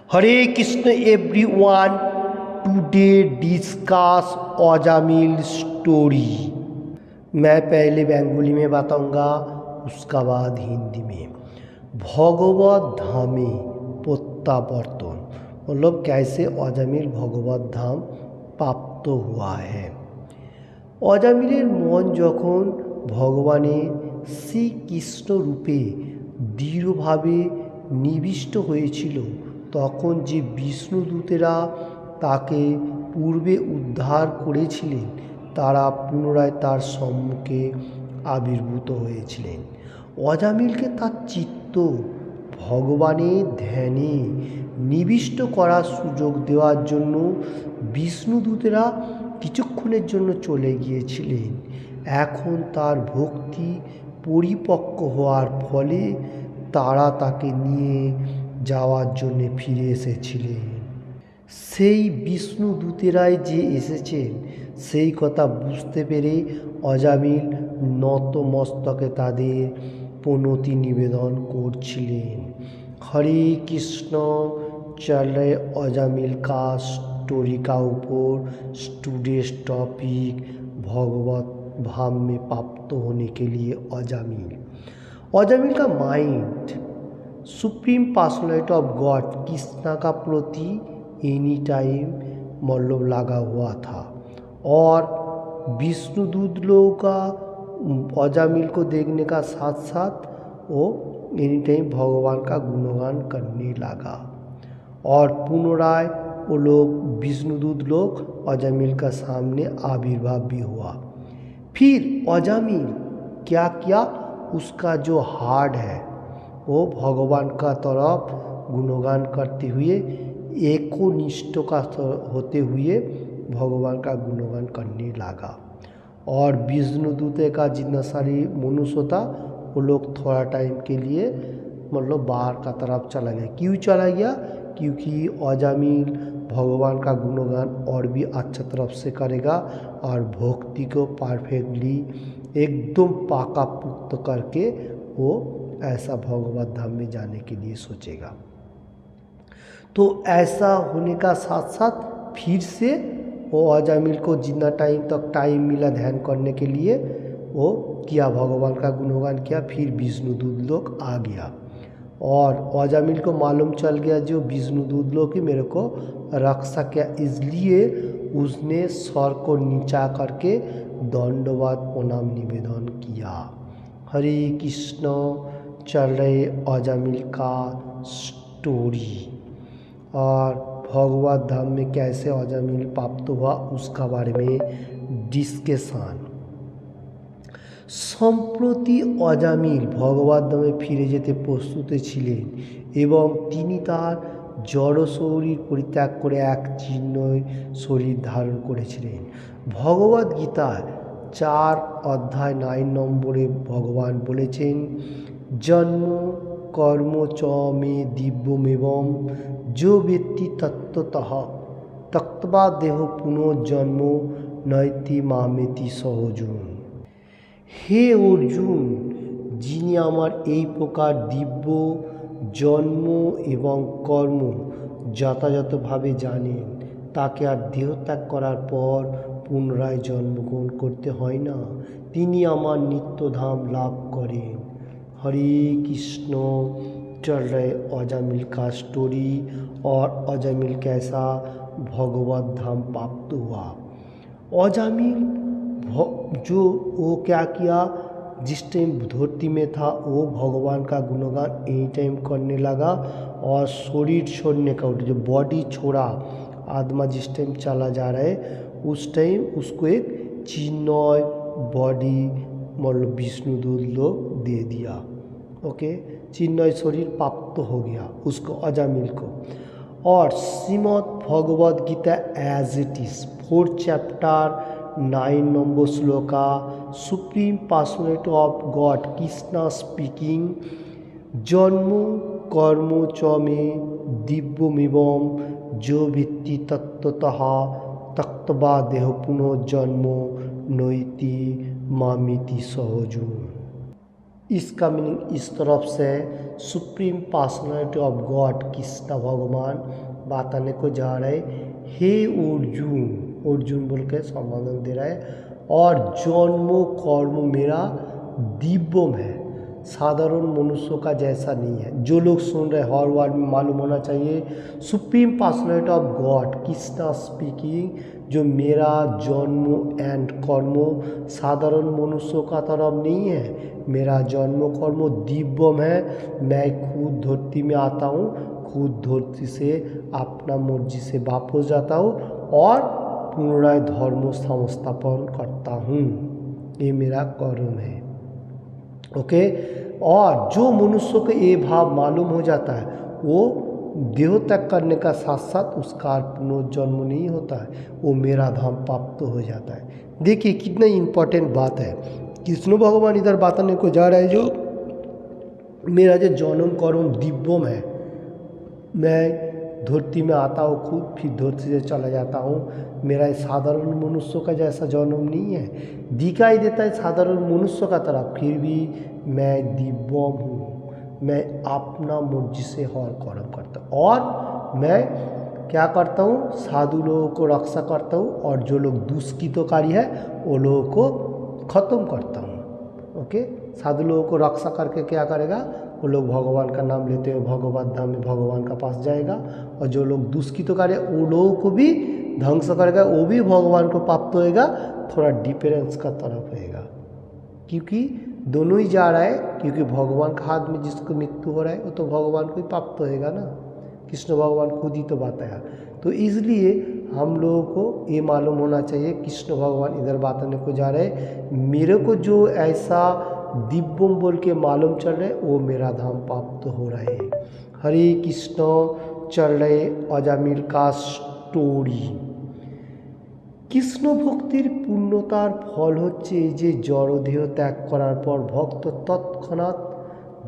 हरे Krishna everyone. Today discuss Ajamil story. मैं पहले Bengali में बताऊंगा, उसका बाद हिंदी में। भगवत धामे प्रत्यावर्तन मतलब कैसे अजामिल भगवत धाम प्राप्त हुआ है। अजामिलेर मन যখন ভগবানের শ্রীকৃষ্ণ রূপে দৃঢ়ভাবে নিবিষ্ট হয়েছিল, তখন যে বিষ্ণুদূতেরা তাকে পূর্বে উদ্ধার করেছিলেন তারা পুনরায় তার সম্মুখে আবির্ভূত হয়েছিলেন। অজামিলকে তার চিত্ত ভগবানের ধ্যানে নিবিষ্ট করার সুযোগ দেওয়ার জন্য বিষ্ণুদূতেরা কিছুক্ষণের জন্য চলে গিয়েছিলেন। এখন তার ভক্তি পরিপক্ক হওয়ার ফলে তারা তাকে নিয়ে যাওয়ার জন্য ফিরে এসেছিলেন। সেই বিষ্ণুদূতেরাই যে এসেছেন সেই কথা বুঝতে পেরে অজামিল নতমস্তকে তাদের প্রণতি নিবেদন করছিলেন। हरे कृष्ण। चल रहे अजामिल का स्टोरी का ऊपर स्टूडेंट टॉपिक भगवत धाम में प्राप्त होने के लिए अजामिल का mind supreme personality of God Krishna का प्रति एनी टाइम मतलब लगा हुआ था और विष्णुदूत लोगों का अजामिल को देखने का साथ साथ वो एनी टाइम भगवान का गुणगान करने लगा और पुनराय वो लोग विष्णुदूत लोग अजामिल का सामने आविर्भाव भी हुआ। फिर अजामिल क्या किया, उसका जो हार्ट है वो भगवान का तरफ गुणगान करते हुए एकनिष्ठ का होते हुए भगवान का गुणगान करने लगा और विष्णुदूत का जितना सारी मनुष्य था वो लोग थोड़ा टाइम के लिए मतलब बाहर का तरफ चला गया। क्यों चला गया? क्योंकि अजामिल भगवान का गुणगान और भी अच्छा तरफ से करेगा और भक्ति को परफेक्टली एकदम पाका पुख्त करके वो ऐसा भगवत धाम में जाने के लिए सोचेगा। तो ऐसा होने का साथ साथ फिर से वो अजामिल को जितना टाइम मिला ध्यान करने के लिए वो किया, भगवान का गुणगान किया। फिर विष्णुदूत लोग आ गया और अजामिल को मालूम चल गया जो विष्णुदूत लोग ही मेरे को रक्षा किया, इसलिए उसने सर को नीचा करके दंडवत प्रणाम निवेदन किया। हरे कृष्ण। चल रहे अजामिल का स्टोरी और भगवत धाम में कैसे अजामिल प्राप्त हुआ उसका बारे में डिस्कशन। সম্প্রতি অজামিল ভগবত ধামে ফিরে যেতে প্রস্তুত ছিলেন এবং তিনি তার জড় শরীর পরিত্যাগ করে এক চিন্ময় শরীর ধারণ করেছিলেন। ভগবদ গীতার 4 অধ্যায় 9 নম্বরে ভগবান বলেছেন, জন্ম কর্ম চ মে দিব্যমেবম जो व्यक्ति तत्वतः त्यक्त्वा देह पुनर्जन्म नयति मामेति सहजुन। হে অর্জুন, যিনি আমার এই প্রকার দিব্য জন্ম এবং কর্ম যথাযথভাবে জানেন তাকে আর দেহত্যাগ করার পর পুনরায় জন্মগ্রহণ করতে হয় না, তিনি আমার নিত্যধাম লাভ করেন। हरे कृष्ण। चल रहे अजामिल का स्टोरी और अजामिल कैसा भगवत धाम प्राप्त हुआ। अजामिल जो वो क्या किया, जिस टाइम धरती में था वो भगवान का गुणगान एनी टाइम करने लगा और शरीर छोड़ने का जो बॉडी छोड़ा, आत्मा जिस टाइम चला जा रहा है उस टाइम उसको एक चिन्मय बॉडी मतलब विष्णुदूत लोग दे दिया। ओके, चिन्मय शरीर प्राप्त हो गया उसको अजामिल को। और Shrimad Bhagavad Gita as it is 4 chapter 9 number shloka supreme personality of God Krishna speaking, जन्म कर्म च में दिव्यमेवं जो व्यक्ति तत्वतः त्यक्त्वा देह पुनर्जन्म नयति मामेति सहजुन। इसका मीनिंग इस तरफ से supreme personality of God Krishna भगवान बताने को जा रहे, हे अर्जुन, अर्जुन बोल के संबोधन दे रहा है, और जन्म कर्म मेरा दिव्यम है, साधारण मनुष्यों का जैसा नहीं है। जो लोग सुन रहे हर वर्ड में मालूम होना चाहिए, supreme personality of God Krishna speaking, जो मेरा जन्म एंड कर्म साधारण मनुष्यों का तरफ नहीं है, मेरा जन्म कर्म दिव्यम है। मैं खुद धरती में आता हूँ, खुद धरती से अपना मर्जी से वापस जाता हूँ और पुनराय धर्म संस्थापन करता हूँ, ये मेरा कर्म है। ओके। और जो मनुष्य को ये भाव मालूम हो जाता है, वो देह त्याग करने का साथ साथ उसका पुनर्जन्म नहीं होता है, वो मेरा धाम प्राप्त हो जाता है। देखिए कितना इम्पोर्टेंट बात है। कृष्ण भगवान इधर बताने को जा रहा है, जो मेरा जो जन्म कर्म दिव्यम है, मैं धरती में आता हूँ खुद, फिर धरती से चला जाता हूँ, मेरा साधारण मनुष्यों का जैसा जन्म नहीं है, दिखाई देता है साधारण मनुष्य का तरह, फिर भी मैं दिव्यम हूँ। मैं अपना मर्जी से हर कर्म करता हूँ और मैं क्या करता हूँ, साधु लोगों को रक्षा करता हूँ और जो लोग दुष्कृतकारी है वो लोगों को ख़त्म करता हूँ। ओके। साधु लोगों को रक्षा करके क्या करेगा, वो लोग भगवान का नाम लेते हुए भगवत धाम में भगवान का पास जाएगा, और जो लोग दुष्कृतकारी है वो लोगों को भी ध्वंस करेगा, वो भी भगवान को प्राप्त होएगा। थोड़ा डिफरेंस का तरफ रहेगा, क्योंकि दोनों ही जा रहा है, क्योंकि भगवान का हाथ में जिसको मृत्यु हो रहा है वो तो भगवान को ही प्राप्त होएगा ना, कृष्ण भगवान खुद ही तो बताया। तो इसलिए हम लोगों को ये मालूम होना चाहिए, कृष्ण भगवान इधर बताने को जा रहे, मेरे को जो ऐसा दिव्यम बोल के मालूम चल रहा है वो मेरा धाम प्राप्त हो रहा है। हरे कृष्ण चल रहे अजामिल का स्टोरी। কৃষ্ণ ভক্তির পূর্ণতার ফল হচ্ছে এই যে জড়দেহ ত্যাগ করার পর ভক্ত তৎক্ষণাৎ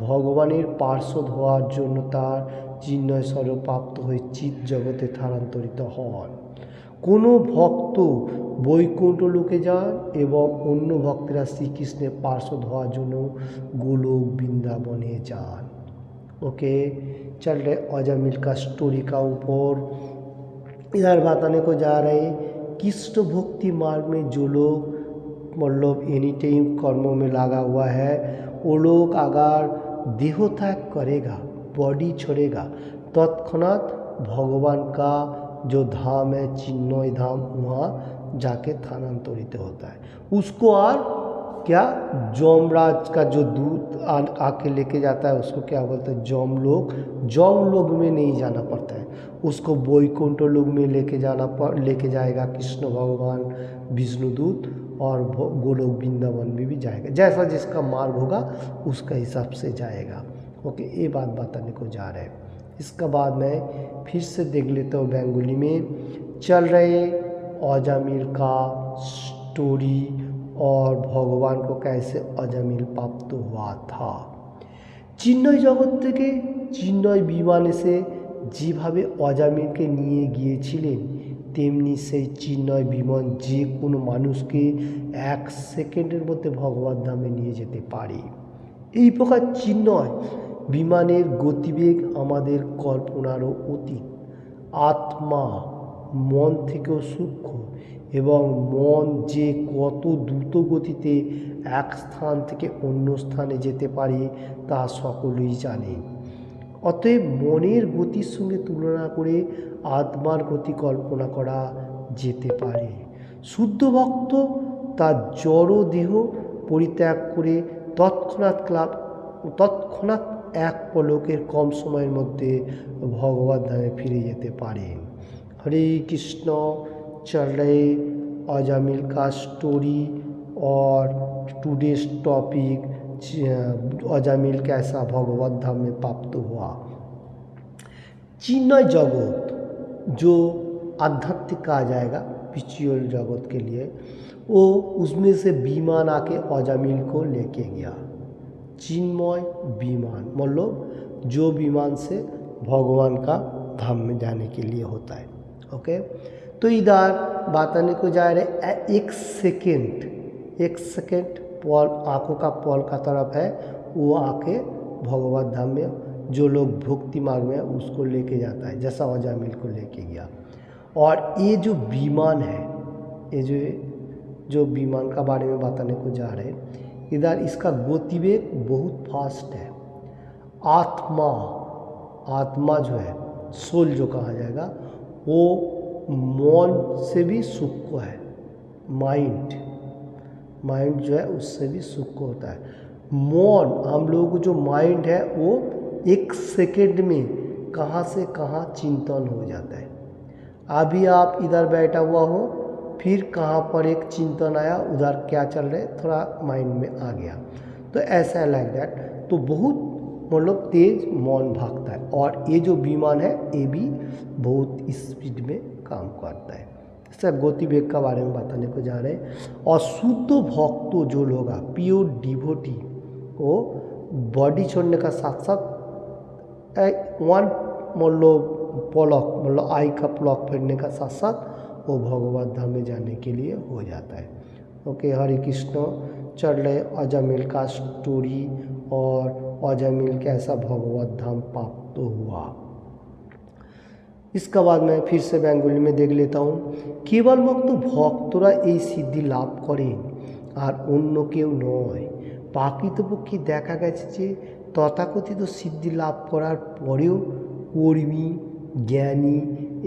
ভগবানের পার্শ্বদ হওয়ার জন্য তার চিন্ময় স্বরূপ প্রাপ্ত হয়ে চিৎ জগতে স্থানান্তরিত হন। কোনো ভক্ত বৈকুণ্ঠ লোকে যান এবং অন্য ভক্তরা শ্রীকৃষ্ণের পার্শ্বদ হওয়ার জন্য গোলোক বৃন্দাবনে যান। ओके, चल रहे अजामिल का स्टोरी का ऊपर इधर बताने को जा रहे, कृष्ण भक्ति मार्ग में जो लोग मतलब एनी टाइम कर्मों में लगा हुआ है, वो लोग अगर देह त्याग करेगा, बॉडी छोड़ेगा, तत्क्षणात भगवान का जो धाम है चिन्मय धाम, वहाँ जाके स्थानांतरित होता है। उसको और क्या जमराज का जो दूत आके लेके जाता है उसको क्या बोलते हैं, जम लोग में नहीं जाना पड़ता है, उसको वैकुंठ लोग में लेके जाएगा कृष्ण भगवान विष्णु दूत, और गोलोक वृंदावन में भी जाएगा, जैसा जिसका मार्ग होगा उसका हिसाब से जाएगा। ओके, ये बात बताने को जा रहे हैं। इसका बाद मैं फिर से देख लेता हूँ बेंगोली में। चल रहे अजामिल का स्टोरी और भगवान को कैसे अजामिल प्राप्त हुआ था। চিন্ময় জগৎ থেকে চিন্ময় বিমান এসে যেভাবে অজামিলকে নিয়ে গিয়েছিলেন, তেমনি সেই চিন্ময় বিমান যে কোনো মানুষকে 1 সেকেন্ডের মধ্যে ভগবত ধামে নিয়ে যেতে পারে। এই প্রকার চিন্ময় বিমানের গতিবেগ আমাদের কল্পনারও অতীত। আত্মা মন থেকেও সূক্ষ্ম এবং মন যে কত দ্রুত গতিতে এক স্থান থেকে অন্য স্থানে যেতে পারে তা সকলেই জানে। অতএব মনের গতির সঙ্গে তুলনা করে আত্মার গতি কল্পনা করা যেতে পারে। শুদ্ধ ভক্ত তার জড় দেহ পরিত্যাগ করে তৎক্ষণাৎ এক পলকের কম সময়ের মধ্যে ভগবত ধামে ফিরে যেতে পারেন। हरे कृष्ण, चल रहे अजामिल का स्टोरी और टुडेस टॉपिक अजामिल कैसा भगवत धाम में प्राप्त हुआ। चिन्मय जगत जो आध्यात्मिक कहा जाएगा स्पिरिचुअल जगत के लिए, वो उसमें से विमान आके अजामिल को लेके गया। चिन्मय विमान मतलब जो विमान से भगवान का धाम में जाने के लिए होता है। ओके, तो इधर बताने को जा रहे 1 सेकेंड पॉल आँखों का पॉल का तरफ है, वो आके भगवत धाम में जो लोग भक्ति मार्ग में है उसको लेके जाता है, जैसा अजामिल को लेके गया। और ये जो विमान है, ये जो विमान का बारे में बताने को जा रहे हैं, इधर इसका गतिवेग बहुत फास्ट है। आत्मा जो है, सोल जो कहा जाएगा, वो मन से भी सूक्ष्म है। माइंड जो है उससे भी सूक्ष्म होता है। मन, हम लोगों को जो माइंड है वो 1 सेकेंड में कहाँ से कहाँ चिंतन हो जाता है। अभी आप इधर बैठा हुआ हो, फिर कहाँ पर एक चिंतन आया, उधर क्या चल रहा है थोड़ा माइंड में आ गया, तो ऐसा है लाइक दैट। तो बहुत मतलब तेज मन भागता है। और ये जो विमान है ये भी बहुत स्पीड में काम करता है। सब गतिवेग का बारे में बताने को जा रहे हैं। और शुद्ध भक्त जो लोग प्योर डिवोटी को बॉडी छोड़ने का साथ साथ वन मतलब आई का प्लॉक फेरने का साथ साथ वो भगवत धाम में जाने के लिए हो जाता है। ओके, हरे कृष्ण। चल रहे अजामिल का स्टोरी और अजामिल कैसा भगवत धाम प्राप्त हुआ। इसका बाद मैं फिर से बेंगली में देख लेता हूँ। केवलमात्र भक्तरा এই সিদ্ধি লাভ করেন আর অন্য কেউ নয়। প্রকৃতপক্ষে দেখা গেছে যে তথাকথিত সিদ্ধি লাভ করার পরেও কর্মী, জ্ঞানী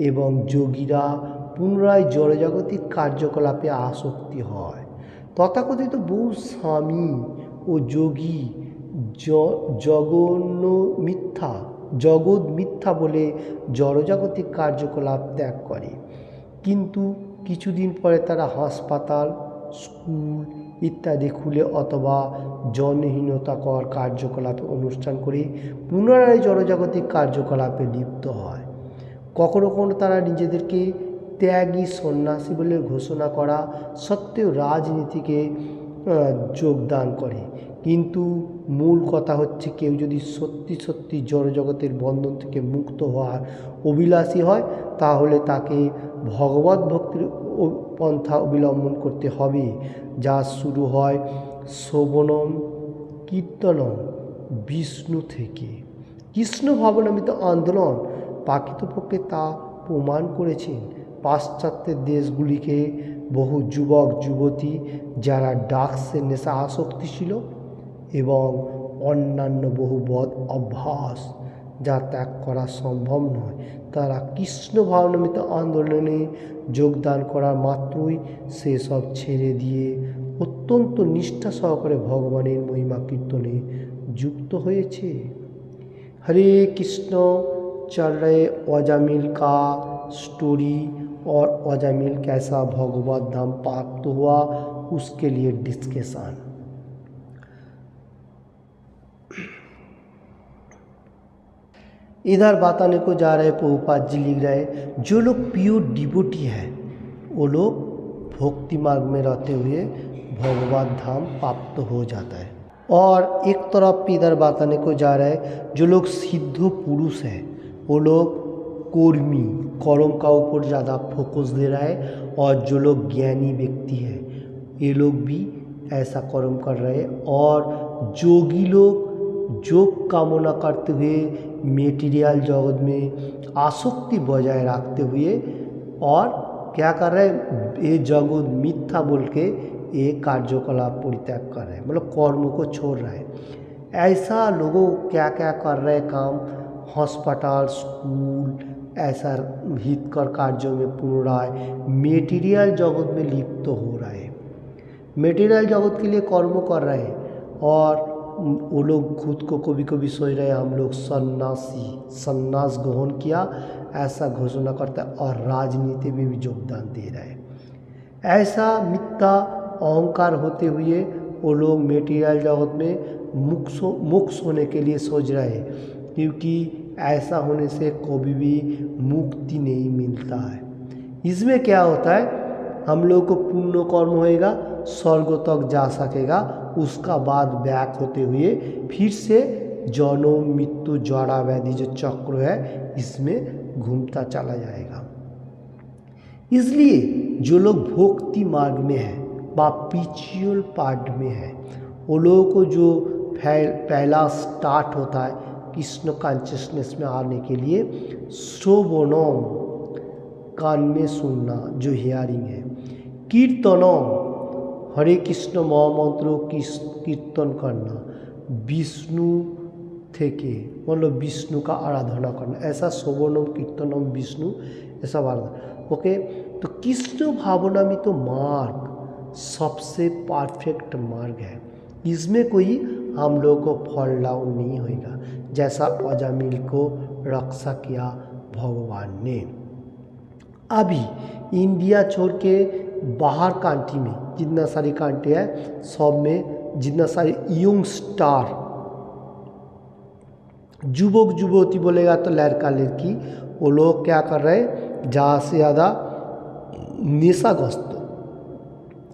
এবং যোগীরা পুনরায় জড়জাগতিক কার্যকলাপে আসক্তি হয়। তথাকথিত বহু স্বামী ও যোগী জগৎ মিথ্যা বলে জড়জাগতিক কার্যকলাপ ত্যাগ করে, কিন্তু কিছুদিন পরে তারা হাসপাতাল, স্কুল ইত্যাদি খুলে অথবা জনহীনতাকর কার্যকলাপে অনুষ্ঠান করে পুনরায় জড়জাগতিক কার্যকলাপে লিপ্ত হয়। কখনো কখনো তারা নিজেদেরকে ত্যাগী সন্ন্যাসী বলে ঘোষণা করা সত্ত্বেও রাজনীতিকে যোগদান করে। কিন্তু মূল কথা হচ্ছে, কেউ যদি সত্যি সত্যি জড়জগতের বন্ধন থেকে মুক্ত হওয়ার অভিলাষী হয় তাহলে তাকে ভগবত ভক্তির পন্থা অবলম্বন করতে হবে, যা শুরু হয় শ্রবণম কীর্তনম বিষ্ণু থেকে। কৃষ্ণ ভাবনামৃত আন্দোলন প্রকৃতপক্ষে তা প্রমাণ করেছেন। পাশ্চাত্যের দেশগুলিকে বহু যুবক যুবতী যারা ড্রাগসের নেশা আসক্তি ছিল এবং অন্যান্য বহু বদ অভ্যাস যা ত্যাগ করা সম্ভব নয়, তারা কৃষ্ণ ভাবনামৃত আন্দোলনে যোগদান করার মাত্রই সেসব ছেড়ে দিয়ে অত্যন্ত নিষ্ঠা সহকারে ভগবানের মহিমা কীর্তনে যুক্ত হয়েছে। हरे कृष्ण। चल रहे अजामिल का स्टोरी और अजामिल कैसा भगवत धाम प्राप्त हुआ उसके लिए डिस्कशन। इधर बताने को जा रहे प्रभुपाद जी लिख रहे, जो लोग प्योर डिवोटी है वो लोग भक्ति मार्ग में रहते हुए भगवत धाम प्राप्त हो जाता है। और एक तरफ इधर बताने को जा रहा है, जो लोग सिद्ध पुरुष है वो लोग कर्म का ऊपर ज़्यादा फोकस दे रहा है। और जो लोग ज्ञानी व्यक्ति है ये लोग भी ऐसा कर्म कर रहे हैं। और जोगी लोग योग कामना करते हुए मेटीरियल जगत में आसक्ति बजाय रखते हुए और क्या कर रहे हैं, ये जगत मिथ्या बोल के ये कार्यकलाप परित्याग कर रहे हैं, मतलब कर्म को छोड़ रहे हैं। ऐसा लोगों क्या क्या कर रहे हैं काम, हॉस्पिटल, स्कूल, ऐसा हितकर कार्यों में पुनराय मेटीरियल जगत में लिप्त हो रहे हैं, मेटीरियल जगत के लिए कर्म कर रहे हैं। और वो लोग खुद को कभी कभी सोच रहे हैं हम लोग सन्यास ग्रहण किया ऐसा घोषणा करता है, और राजनीति में भी योगदान दे रहे हैं। ऐसा मिथ्या अहंकार होते हुए वो लोग मेटीरियल जगत में मोक्ष होने के लिए सोच रहे हैं, क्योंकि ऐसा होने से कभी भी मुक्ति नहीं मिलता है। इसमें क्या होता है, हम लोग को पुण्य कर्म होएगा, स्वर्ग तक जा सकेगा, उसका बाद बैक होते हुए फिर से जन्म मृत्यु जड़ा व्याधि जो चक्र है इसमें घूमता चला जाएगा। इसलिए जो लोग भक्ति मार्ग में है व स्पिरिचुअल पार्ट में है वो लोगों को जो पहला स्टार्ट होता है कृष्ण कॉन्शियसनेस में आने के लिए श्रवणम, कान में सुनना जो हियरिंग है, कीर्तनम, हरे कृष्ण महामंत्र कीर्तन करना, विष्णु থেকে मतलब विष्णु का आराधना करना, ऐसा श्रवणम कीर्तनम विष्णु ऐसा आराधना। ओके, तो कृष्ण भावनामृत तो मार्ग सबसे परफेक्ट मार्ग है, इसमें कोई हम लोगों को फॉल डाउन नहीं होगा, जैसा अजामिल को रक्षा किया भगवान ने। अभी इंडिया छोड़ के बाहर कंट्री में जितना सारी कंट्री है, सब में जितना सारे यंग स्टार युवक युवती बोलेगा तो लड़का लड़की, वो लोग क्या कर रहे हैं, ज़्यादा से ज़्यादा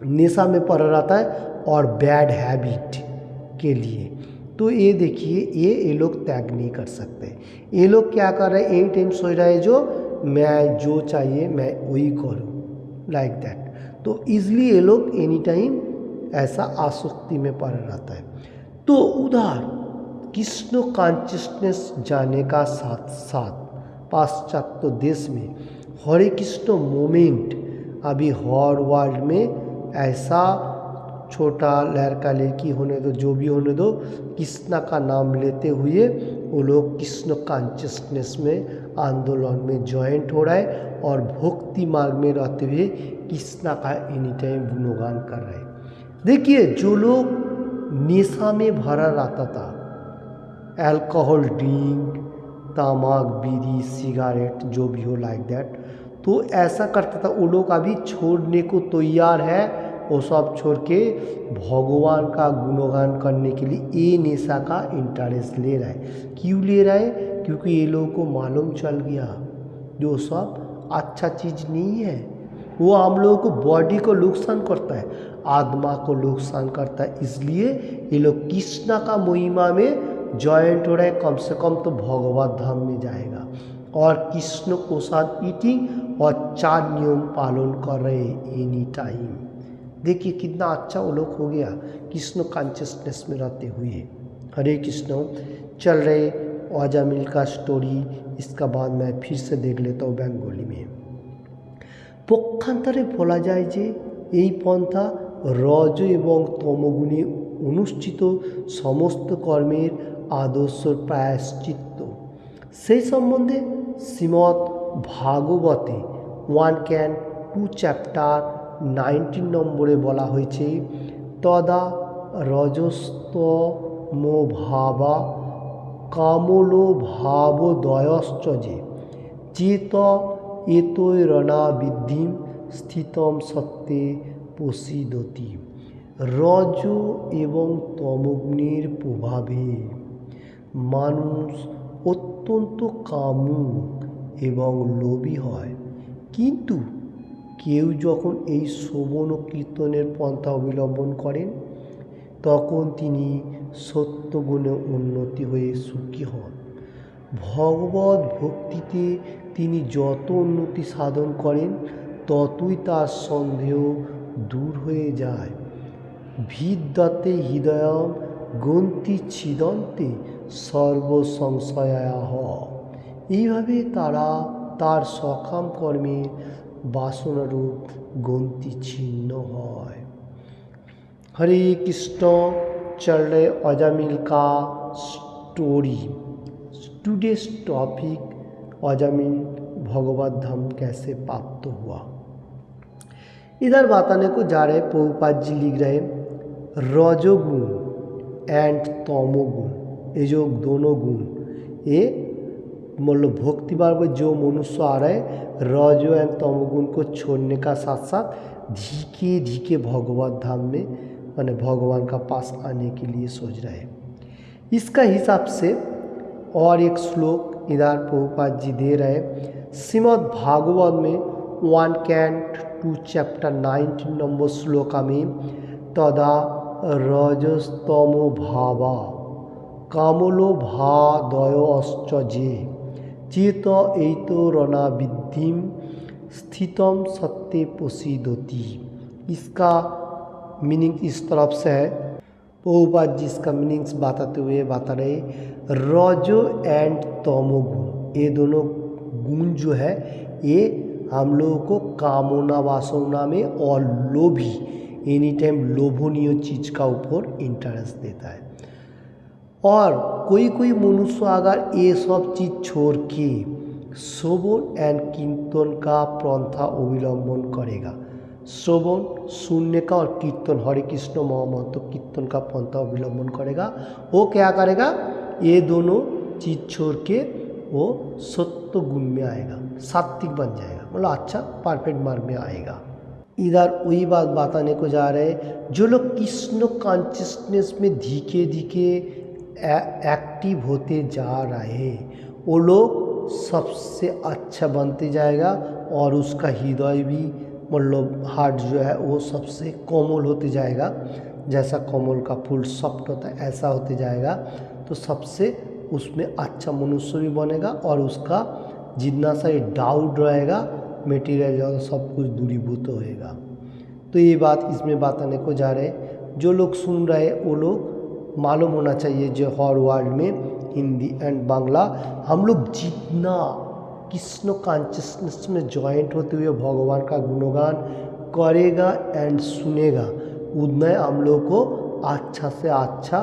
नशा में पड़ रहता है और बैड हैबिट के लिए। तो ये देखिए ये लोग त्याग नहीं कर सकते। ये लोग क्या कर रहे हैं, एनी टाइम सोच रहे हैं जो मैं जो चाहिए मैं वही करूँ, लाइक दैट। तो इसलिए ये लोग एनी टाइम ऐसा आसक्ति में पड़ रहता है। तो उधर कृष्ण कॉन्शियसनेस जाने का साथ साथ पाश्चात्य देश में हरे कृष्ण मूवमेंट अभी हर वर्ल्ड में ऐसा छोटा लड़का लड़की होने दो, जो भी होने दो, कृष्णा का नाम लेते हुए वो लोग कृष्ण कॉन्शियसनेस में आंदोलन में ज्वाइंट हो रहा है और भक्ति मार्ग में रहते हुए कृष्णा का एनी टाइम गुणगान कर रहे हैं। देखिए जो लोग नशा में भरा रहता था, अल्कोहल ड्रिंक, तमाक, बीड़ी, सिगारेट जो भी हो लाइक दैट, तो ऐसा करता था, वो लोग अभी छोड़ने को तैयार है, वो सब छोड़ के भगवान का गुणगान करने के लिए ये नशा का इंटरेस्ट ले रहा है। क्यों ले रहा है? क्योंकि ये लोगों को मालूम चल गया जो सब अच्छा चीज़ नहीं है, वो हम लोगों को बॉडी को नुकसान करता है, आत्मा को नुकसान करता है। इसलिए ये लोग कृष्णा का महिमा में जॉइंट हो रहे हैं, कम से कम तो भगवत धाम में जाएगा और कृष्ण प्रसाद ईटिंग और 4 नियम पालन कर रहे हैं एनी टाइम। देखिए कितना अच्छा वो लोग हो गया कृष्ण कॉन्शियसनेस में रहते हुए। हरे कृष्ण। चल रहे अजामिल का स्टोरी, इसका बाद मैं फिर से देख लेता हूँ बेंगोली में। পক্ষান্তরে বলা যায় যে এই পন্থা রজ এবং তমগুণে অনুষ্ঠিত সমস্ত কর্মের আদর্শ প্রায়শ্চিত্ত। সেই সম্বন্ধে শ্রীমদ্ ভাগবতে 1-2 চ্যাপ্টার 19 নম্বরে বলা হয়েছে, তদা রজস্তমো ভাবা কামলো ভাবদয়শ্চ যে চেত এতৈরণাবিদ্ধিম স্থিতম সত্যে প্রসিদতি। রজ এবং তমগ্নির প্রভাবে মানুষ অত্যন্ত কামুক এবং লোভী হয়, কিন্তু কেউ যখন এই শ্রবণ ও কীর্তনের পন্থা অবলম্বন করেন তখন তিনি সত্যগুণে উন্নতি হয়ে সুখী হন। ভগবত ভক্তিতে তিনি যত উন্নতি সাধন করেন ততই তার সন্দেহ দূর হয়ে যায়। ভিদ্যতে হৃদয়ম গ্রন্থি ছিদন্তে সর্বসংশয়াহ। এইভাবে তারা তার সকাম কর্মের বাসনারূপ গ্রন্থি ছিন্ন হয়। हरे कृष्ण। चल रहे अजामिल का स्टोरी। टुडेस टॉपिक अजामिल भगवत धाम कैसे प्राप्त हुआ। इधर बताने को जा रहे प्रभुपाद जी लिख रहे रजोगुण एंड तमोगुण, ये जो दोनों गुण ये मतलब भक्ति मार्ग में जो मनुष्य आ रहे रजो एंड तमोगुण को छोड़ने का साथ साथ धीरे धीरे भगवत धाम में माने भगवान का पास आने के लिए सोच रहे हैं। इसका हिसाब से और एक श्लोक इधर प्रभुपाद जी दे रहे श्रीमद् भागवत में 1-2 चैप्टर 19 नंबर श्लोका में तदा रजस्तमो भावा कामलो भादयश्च जे चेत ऐतरणाविद्धिम स्थितम सत्य प्रसीदति। इसका मीनिंग इस तरफ से है, प्रभुपाद जी इसका मीनिंग्स बताते हुए बता रहे रजो एंड तमोगुण, ये दोनों गुण जो है ये हम लोगों को कामना वासना में और लोभी, एनी टाइम लोभनीय चीज का ऊपर इंटरेस्ट देता है। और कोई कोई मनुष्य अगर ये सब चीज छोड़ के श्रवण एंड कीर्तन का प्रथा अवलंबन करेगा, श्रवण सुनने का और कीर्तन हरे कृष्ण महामंत्र कीर्तन का पंथा अवलंबन करेगा, वो क्या करेगा, ये दोनों चीज छोड़ के वो सत्व गुण में आएगा, सात्विक बन जाएगा, मतलब अच्छा परफेक्ट मार्ग में आएगा। इधर वही बात बताने को जा रहे हैं, जो लोग कृष्ण कॉन्शियसनेस में धीरे धीरे एक्टिव होते जा रहे हैं वो लोग सबसे अच्छा बनते जाएगा और उसका हृदय भी मतलब हार्ट जो है वो सबसे कोमल होते जाएगा, जैसा कोमल का फूल सॉफ्ट होता है ऐसा होते जाएगा, तो सबसे उसमें अच्छा मनुष्य भी बनेगा और उसका जितना सा ये डाउट रहेगा मटेरियल जो सब कुछ दूरीभूत होएगा। तो ये बात इसमें बताने को जा रहे हैं, जो लोग सुन रहे हैं वो लोग मालूम होना चाहिए जो हर वर्ल्ड में हिंदी एंड बांग्ला हम लोग जितना कृष्ण कॉन्शियसनेस में ज्वाइंट होते हुए भगवान का गुणगान करेगा एंड सुनेगा उतना ही हम लोग को अच्छा से अच्छा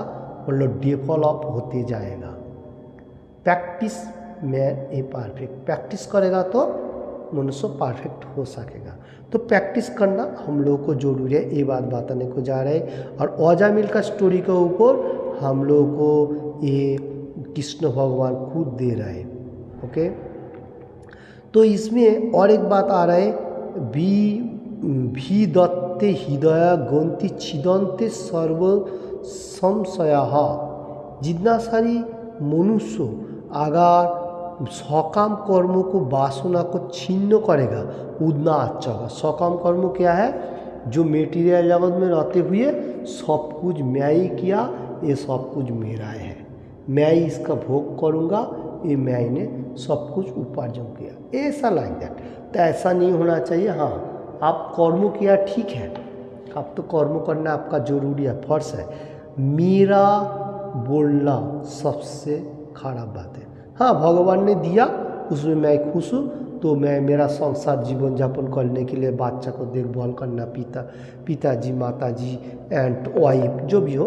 मतलब डेवलप होते जाएगा। प्रैक्टिस में ये परफेक्ट, प्रैक्टिस करेगा तो मनुष्य परफेक्ट हो सकेगा। तो प्रैक्टिस करना हम लोग को जरूरी है, ये बात बताने को जा रहे हैं। और अजामिल का स्टोरी के ऊपर हम लोग को ये कृष्ण भगवान खुद दे रहे हैं। ओके, तो इसमें और एक बात आ रहा है, भी दत्ते हृदय ग्रंथि छिदंते सर्व संशया। जितना सारी मनुष्य अगर सकाम कर्मों को वासना को छिन्न करेगा उतना अच्छा होगा। सकाम कर्म क्या है, जो मेटीरियल जगत में रहते हुए सब कुछ मैं ही किया, ये सब कुछ मेरा है, मैं ही इसका भोग करूँगा, ये मैंने सब कुछ उपार्जन किया, ऐसा लाइक दैट। तो ऐसा नहीं होना चाहिए। हाँ, आप कर्म किया ठीक है, आप तो कर्म करना आपका जरूरी है, फर्ज है। मेरा बोलना सबसे खराब बात है। हाँ, भगवान ने दिया उसमें मैं खुश हूँ, तो मैं मेरा संसार जीवन यापन करने के लिए बच्चा को देखभाल करना, पिताजी माताजी एंड वाइफ जो भी हो,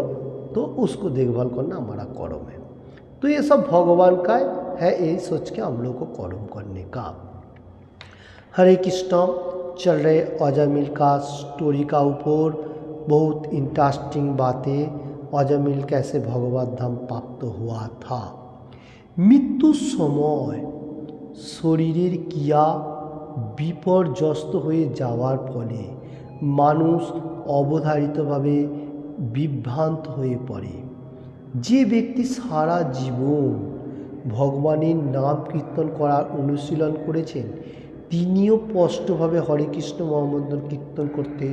तो उसको देखभाल करना हमारा कर्म है। तो ये सब भगवान का है, यही सोच के हम लोग को कर्म करने का। हरे कृष्ण चल रहे अजामिल का स्टोरी का ऊपर बहुत इंटरेस्टिंग बातें, अजामिल कैसे भगवत धाम प्राप्त हुआ था। मृत्यु समय शरीरेर क्रिया विपर्यस्त হয়ে যাওয়ার ফলে মানুষ অবধারিতভাবে বিভ্রান্ত হয়ে পড়ে। যে ব্যক্তি সারা জীবন ভগবানের নাম কীর্তন করার অনুশীলন করেছেন তিনিও স্পষ্টভাবে হরে কৃষ্ণ মহামন্ত্র কীর্তন করতে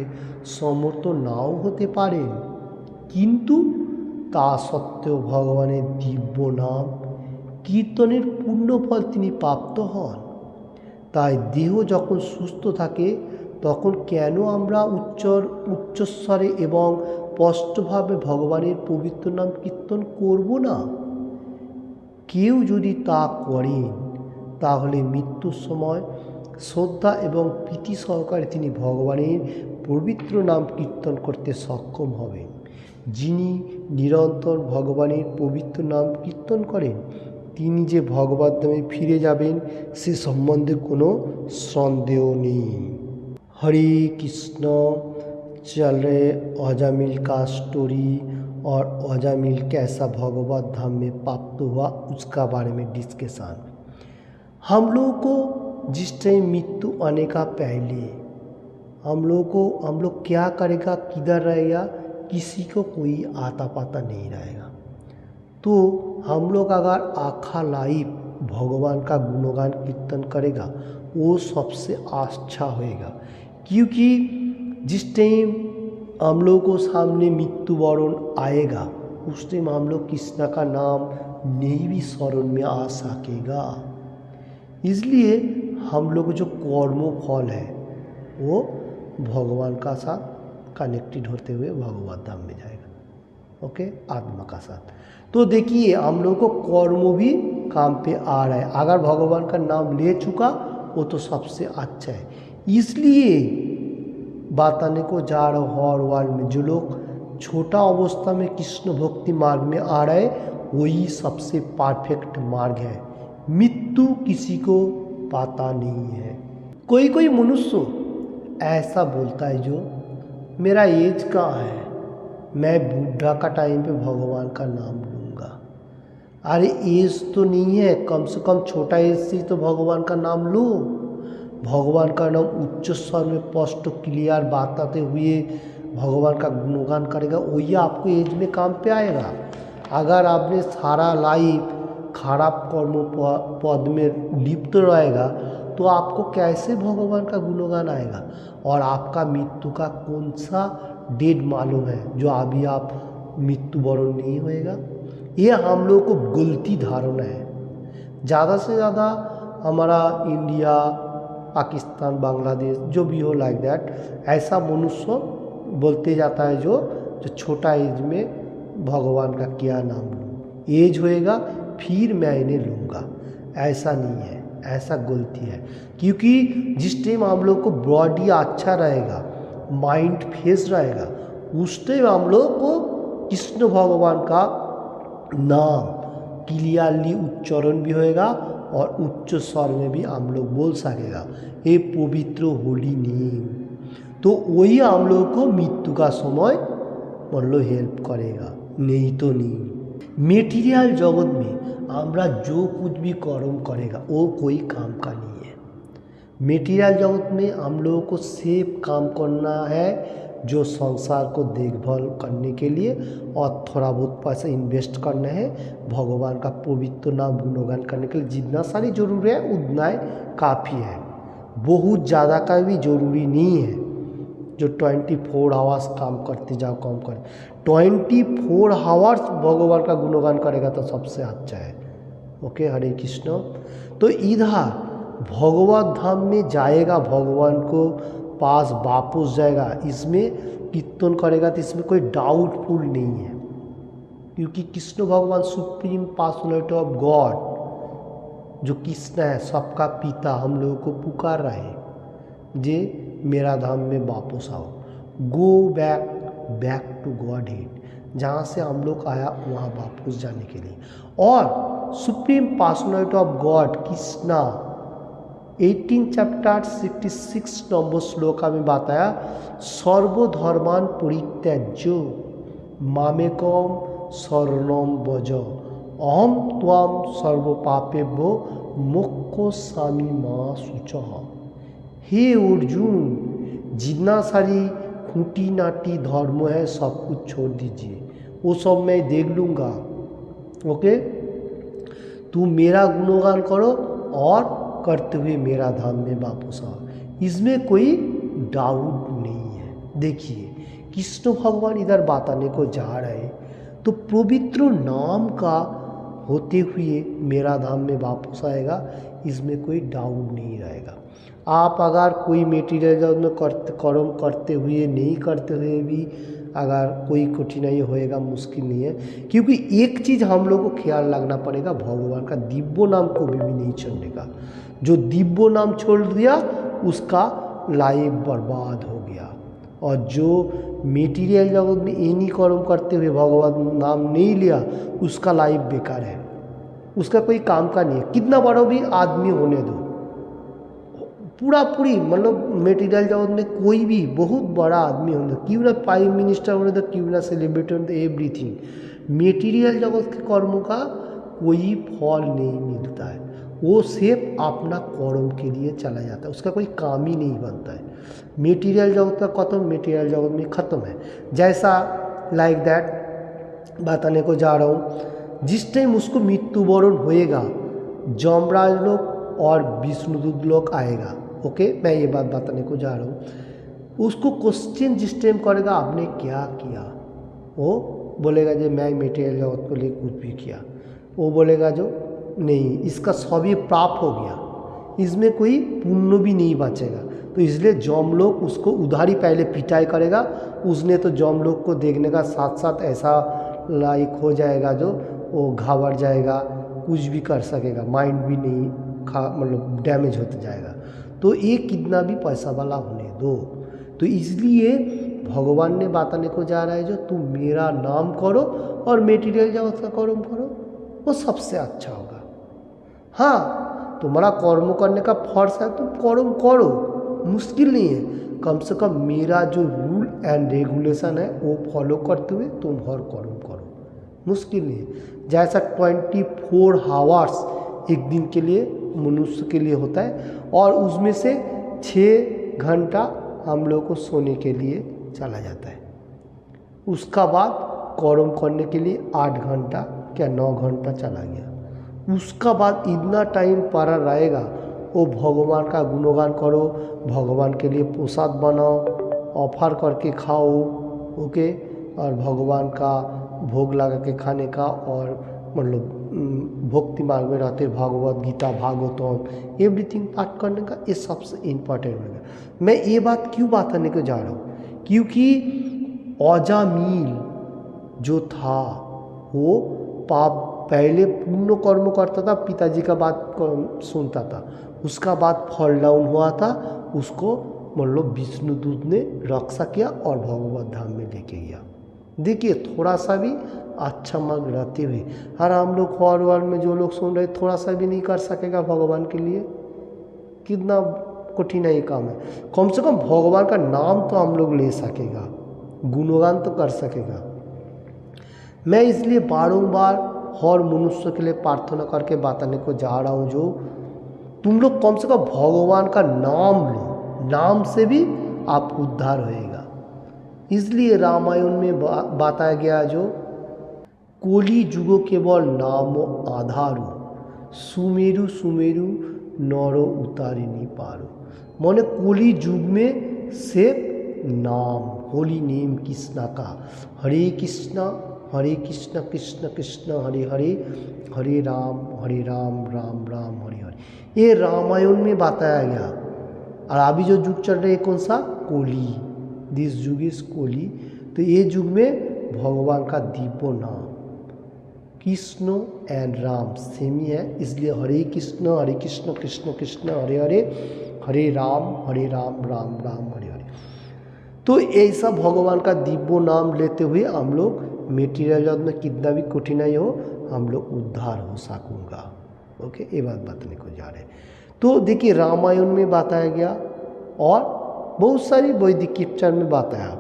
সমর্থ নাও হতে পারেন, কিন্তু তা সত্ত্বেও ভগবানের দিব্য নাম কীর্তনের পূর্ণ ফল তিনি প্রাপ্ত হন। তাই দেহ যখন সুস্থ থাকে তখন কেন আমরা উচ্চস্বরে এবং স্পষ্টভাবে ভগবানের পবিত্র নাম কীর্তন করব না? কেউ যদি তা করেন তাহলে মৃত্যুর সময় শ্রদ্ধা এবং প্রীতি সহকারে তিনি ভগবানের পবিত্র নাম কীর্তন করতে সক্ষম হবেন। যিনি নিরন্তর ভগবানের পবিত্র নাম কীর্তন করেন তিনি যে ভগবত ধামে ফিরে যাবেন সে সম্বন্ধে কোনো সন্দেহ নেই। हरे कृष्ण चल रहे अजामिल का स्टोरी और अजामिल कैसा भगवत धाम में प्राप्त हुआ उसका बारे में डिस्कशन। हम लोगों को जिस टाइम मृत्यु आने का पहले हम लोग क्या करेगा, किधर रहेगा, किसी को कोई आता पाता नहीं रहेगा। तो हम लोग अगर आखा लाइफ भगवान का गुणगान कीर्तन करेगा वो सबसे अच्छा होएगा, क्योंकि जिस टाइम हम लोग को सामने मृत्युवरण आएगा उस टाइम हम लोग कृष्ण का नाम नहीं भी स्मरण में आ सकेगा। इसलिए हम लोग जो कर्म फल है वो भगवान का साथ कनेक्टेड होते हुए भगवत धाम में जाएगा। ओके, आत्मा का साथ। तो देखिए हम लोग को कर्म भी काम पे आ रहा है, अगर भगवान का नाम ले चुका वो तो सबसे अच्छा है। इसलिए बताने को जा रहा हूँ, हर वर्ल्ड में जो लोग छोटा अवस्था में कृष्ण भक्ति मार्ग में आ रहे वही सबसे परफेक्ट मार्ग है। मृत्यु किसी को पता नहीं है। कोई कोई मनुष्य ऐसा बोलता है जो मेरा एज कहाँ है, मैं बूढ़ा का टाइम पे भगवान का नाम लूँगा। अरे एज तो नहीं है, कम से कम छोटा एज से तो भगवान का नाम लो। भगवान का नाम उच्च स्वर में स्पष्ट क्लियर बताते हुए भगवान का गुणगान करेगा, वही आपको एज में काम पे आएगा। अगर आपने सारा लाइफ खराब कर्म पद में लिप्त रहेगा तो आपको कैसे भगवान का गुणगान आएगा। और आपका मृत्यु का कौन सा डेट मालूम है जो अभी आप मृत्यु वरण नहीं होएगा। ये हम लोग को गलती धारणा है। ज़्यादा से ज़्यादा हमारा इंडिया, पाकिस्तान, बांग्लादेश जो भी हो लाइक दैट, ऐसा मनुष्य बोलते जाता है जो छोटा एज में भगवान का क्या नाम लूँ, एज होएगा फिर मैं इन्हें लूँगा। ऐसा नहीं है, ऐसा गलती है। क्योंकि जिस टाइम हम लोग को बॉडी अच्छा रहेगा, माइंड फ्रेश रहेगा, उस टाइम हम लोग को कृष्ण भगवान का नाम क्लियरली उच्चारण भी होएगा और उच्च स्वर में भी हम लोग बोल सकेगा, ये पवित्र होली नेम। तो वही हम लोग को मृत्यु का समय मतलब हेल्प करेगा, नहीं तो नहीं। मेटीरियल जगत में আমরা जो कुछ भी कर्म करेगा वो कोई काम का नहीं है। मेटीरियल जगत में हम लोगों को सिर्फ काम करना है जो संसार को देखभाल करने के लिए, और थोड़ा बहुत पैसा इन्वेस्ट करना है भगवान का पवित्र नाम गुणगान करने के लिए। जितना सारी ज़रूरी है उतना ही काफ़ी है, बहुत ज़्यादा का भी ज़रूरी नहीं है। जो 24 आवर्स काम करते जाओ, काम कर 24 आवर्स भगवान का गुणगान करेगा तो सबसे अच्छा है। ओके, हरे कृष्ण। तो इधर भगवत धाम में जाएगा, भगवान को पास वापस जाएगा, इसमें कीर्तन करेगा तो इसमें कोई डाउटफुल नहीं है। क्योंकि कृष्ण भगवान सुप्रीम पर्सनैलिटी ऑफ गॉड जो कृष्ण है, सबका पिता, हम लोगों को पुकार रहा है जे मेरा धाम में वापस आओ, go back to Godhead, जहाँ से हम लोग आया वहाँ वापस जाने के लिए। और supreme personality of God Krishna 18 chapter 66 number shloka में बताया, सर्वधर्मान परित्यज्य मामेकम शरणम व्रज अहम त्वाम सर्व पापेभ्यो मोक्षयिष्यामि मा शुचः। हे अर्जुन, जितना सारी खूंटी नाटी धर्म है सब कुछ छोड़ दीजिए, वो सब मैं देख लूँगा। ओके, तू मेरा गुणगान करो और करते हुए मेरा धाम में वापस आओ, इसमें कोई डाउट नहीं है। देखिए कृष्ण भगवान इधर बताने को जा रहे, तो पवित्र नाम का होते हुए मेरा धाम में वापस आएगा, इसमें कोई डाउट नहीं रहेगा। आप अगर कोई मेटीरियल जगत में कर्म करते हुए नहीं करते हुए भी अगर कोई कठिनाई होएगा, मुश्किल नहीं है। क्योंकि एक चीज़ हम लोग को ख्याल रखना पड़ेगा, भगवान का दिव्य नाम को भी नहीं छोड़ने का। जो दिव्य नाम छोड़ दिया उसका लाइफ बर्बाद हो गया, और जो मेटीरियल जगत में एनी कर्म करते हुए भगवान नाम नहीं लिया उसका लाइफ बेकार है, उसका कोई काम का नहीं है। कितना बड़ा भी आदमी होने दो, पूरी मतलब मेटीरियल जगत में कोई भी बहुत बड़ा आदमी होने दो, क्यों ना प्राइम मिनिस्टर होने दो, क्यों ना सेलिब्रिटी होने दो, एवरीथिंग, मेटीरियल जगत के कर्मों का कोई फल नहीं मिलता है। वो सिर्फ अपना कर्म के लिए चला जाता है, उसका कोई काम ही नहीं बनता है। मेटीरियल जगत का खत्म, मेटीरियल जगत में ख़त्म है। जैसा लाइक दैट बताने को जा रहा हूँ, जिस टाइम उसको मृत्युवरण होएगा जमराज लोग और विष्णुदूत लोग आएगा। ओके, मैं ये बात बताने को जा रहा हूँ। उसको क्वेश्चन जिस टाइम करेगा आपने क्या किया, वो बोलेगा जो मैं मेटीरियल जगत को लिए कुछ भी किया, वो बोलेगा जो नहीं, इसका सभी प्राप्त हो गया, इसमें कोई पुण्य भी नहीं बचेगा। तो इसलिए जम लोग उसको उधारी पहले पिटाई करेगा। उसने तो जम लोग को देखने का साथ साथ ऐसा लाइक हो जाएगा, जो वो घाबड़ जाएगा, कुछ भी कर सकेगा, माइंड भी नहीं मतलब डैमेज होता जाएगा। तो ये कितना भी पैसा वाला होने दो। तो इसलिए भगवान ने बताने को जा रहा है, जो तुम मेरा नाम करो और मेटीरियल जगत का कर्म करो, वो सबसे अच्छा होगा। हाँ, तुम्हारा कर्म करने का फर्ज है, तुम कर्म करो, मुश्किल नहीं है। कम से कम मेरा जो रूल एंड रेगुलेशन है वो फॉलो करते हुए तुम हर कर्म करो, मुश्किल नहीं है। जैसा 24 आवर्स एक दिन के लिए मनुष्य के लिए होता है, और उसमें से 6 घंटा हम लोग को सोने के लिए चला जाता है। उसका बाद कर्म करने के लिए 8 घंटा क्या 9 घंटा चला गया। उसका बाद इतना टाइम पड़ा रहेगा, वो भगवान का गुणगान करो, भगवान के लिए प्रसाद बनाओ, ऑफर करके खाओ, ओके, और भगवान का भोग लगा के खाने का, और मतलब भक्ति मार्ग में रहते भगवत गीता, भागवतम, एवरीथिंग पाठ करने का, ये सबसे इम्पोर्टेंट होगा। मैं ये बात क्यों बताने को जा रहा हूँ, क्योंकि अजामिल जो था वो पाप पहले पुण्य कर्म करता था, पिताजी का बात सुनता था, उसका बाद फॉल डाउन हुआ था, उसको मतलब विष्णुदूत ने रक्षा किया और भगवत धाम में लेके गया। देखिए थोड़ा सा भी अच्छा मार्ग रहते हुए, और हम लोग हर वर्ल्ड में जो लोग सुन रहे थोड़ा सा भी नहीं कर सकेगा भगवान के लिए, कितना कठिन है ये काम है। कम से कम भगवान का नाम तो हम लोग ले सकेगा, गुणगान तो कर सकेगा। मैं इसलिए बारंबार हर मनुष्य के लिए प्रार्थना करके बताने को जा रहा हूँ, जो तुम लोग कम से कम भगवान का नाम लो, नाम से भी आप उद्धार होएगा। इसलिए रामायण में बताया गया, जो कोली जुगो केवल नामो आधारो, सुमेरु सुमेरु नरो उतारे नहीं पारो। माने कोली युग में सिर्फ नाम, होली नेम कृष्णा का, हरे कृष्णा कृष्ण कृष्ण हरे हरे, हरे राम राम राम हरे हरे, ये रामायण में बताया गया। और अभी जो युग चल रहा है कौन सा, कोली, दिस युग इज कोली। तो ये युग में भगवान का दिव्य नाम कृष्ण एंड राम सेम ही है, इसलिए हरे कृष्ण कृष्ण कृष्ण हरे हरे, हरे राम राम राम हरे हरे। तो ऐसा भगवान का दिव्य नाम लेते हुए हम लोग मेटीरियल जगत में कितना भी कठिनाई हो, हम लोग उद्धार हो सकूँगा। ओके, ये बात बताने को जा रहे हैं। तो देखिए रामायण में बताया गया, और बहुत सारी वैदिक स्क्रिप्चर में बताया।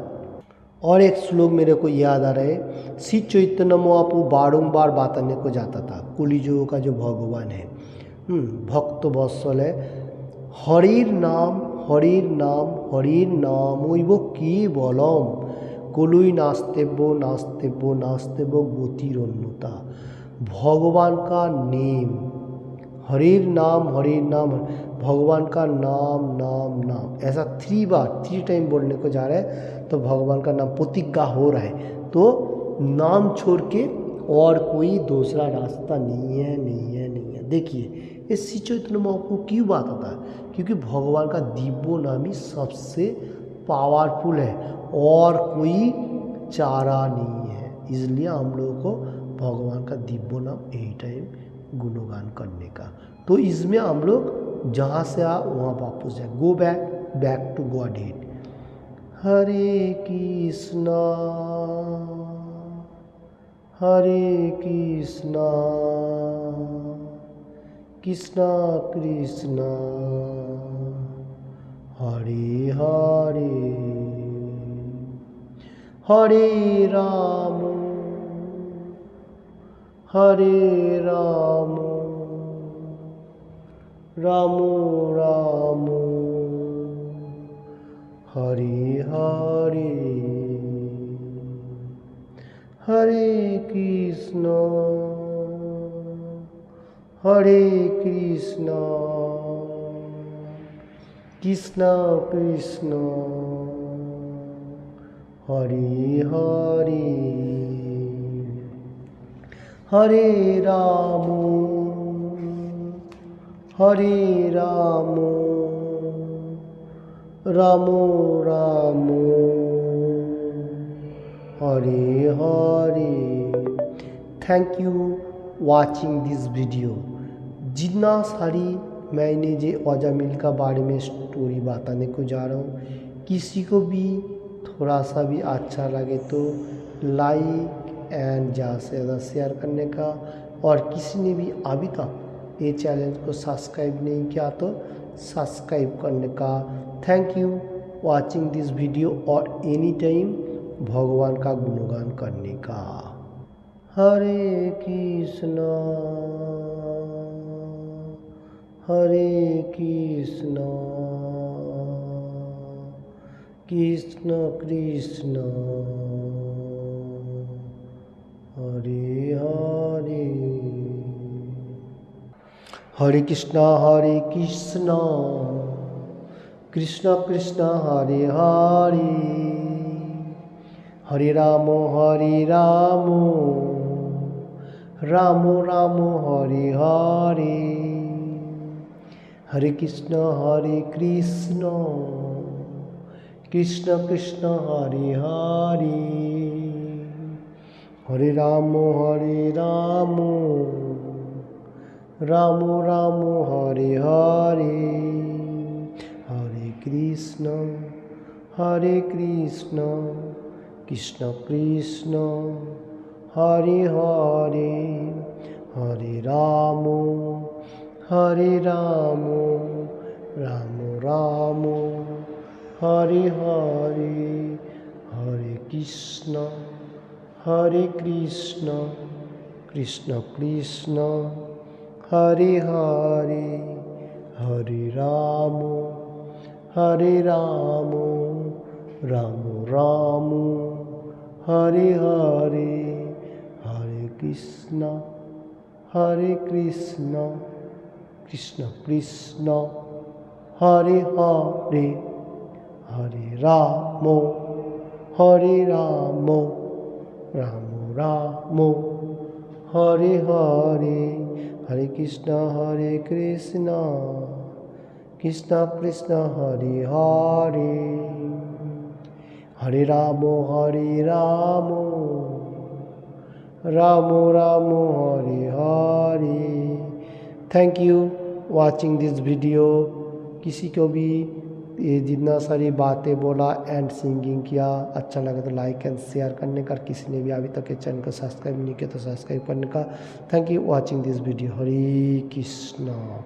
और एक श्लोक मेरे को याद आ रहा है, श्री चैतन्य महाप्रभु बारंबार बताने को जाता था, कलियुग का जो भगवान है, भक्त वत्सल है, हरिर नाम वो केवलम, कोलुई नास्तेब्यो नास्तेब्यो नास्तेब्यो गतिरन्यता। भगवान का नेम, हरिर नाम भगवान का नाम नाम नाम, ऐसा 3 टाइम बोलने को जा रहा है। तो भगवान का नाम प्रतिज्ञा हो रहा है, तो नाम छोड़ के और कोई दूसरा रास्ता नहीं है। देखिए ये श्री चैतन्य महाप्रभु क्यों बात आता है, क्योंकि भगवान का दिव्य नाम ही सबसे पावरफुल है और कोई चारा नहीं है। इसलिए हम लोगों को भगवान का दिव्य नाम एनी टाइम गुणगान करने का। तो इसमें हम लोग जहाँ से आ वहाँ वापस जाए, go back to Godhead. Hare Krishna Krishna Krishna Hare Hare, Hare Ram Ram Ram Hare Hare, Hare Krishna Krishna Krishna Hare Hare, Hare Ram Ram Ram Hare Hare. Thank you watching this video. जितना सारी मैंने जो अजामिल का बारे में स्टोरी बताने को जा रहा हूँ, किसी को भी थोड़ा सा भी अच्छा लगे तो लाइक एंड ज़्यादा से ज़्यादा शेयर करने का, और किसी ने भी अभी तक ये चैनल को सब्सक्राइब नहीं किया तो सब्सक्राइब करने का। Thank you watching this video और एनी टाइम भगवान का गुणगान करने का। हरे कृष्णा हरे कृष्णा कृष्ण कृष्ण हरे हरे। हरे Krishna Krishna Krishna Hare Hare, Hare Ram Ram Ram Hare Hare. Hare Krishna Krishna Krishna Hare Hare, Hare Ram Ram Ram Hare Hare. Hare Krishna Krishna Krishna Hare Hare, Hare Ram Ram Ram Hare Hare. Hare Krishna Krishna Krishna Hare Hare, Hare Ram Ram Ram Hare Hare. Hare Krishna Krishna Krishna Hare Hare, Hare Ram Ram Ram Hare Hare. Hare Krishna Krishna Krishna Hare Hare, Hare Ram Ram Ram Hare Hare. Thank you watching this video. किसी को भी ये जितना सारी बातें बोला एंड सिंगिंग किया अच्छा लगा तो लाइक एंड शेयर करने का, किसी ने भी अभी तक ये चैनल को सब्सक्राइब नहीं किया तो सब्सक्राइब करने का। Thank you watching this video. Hare Krishna.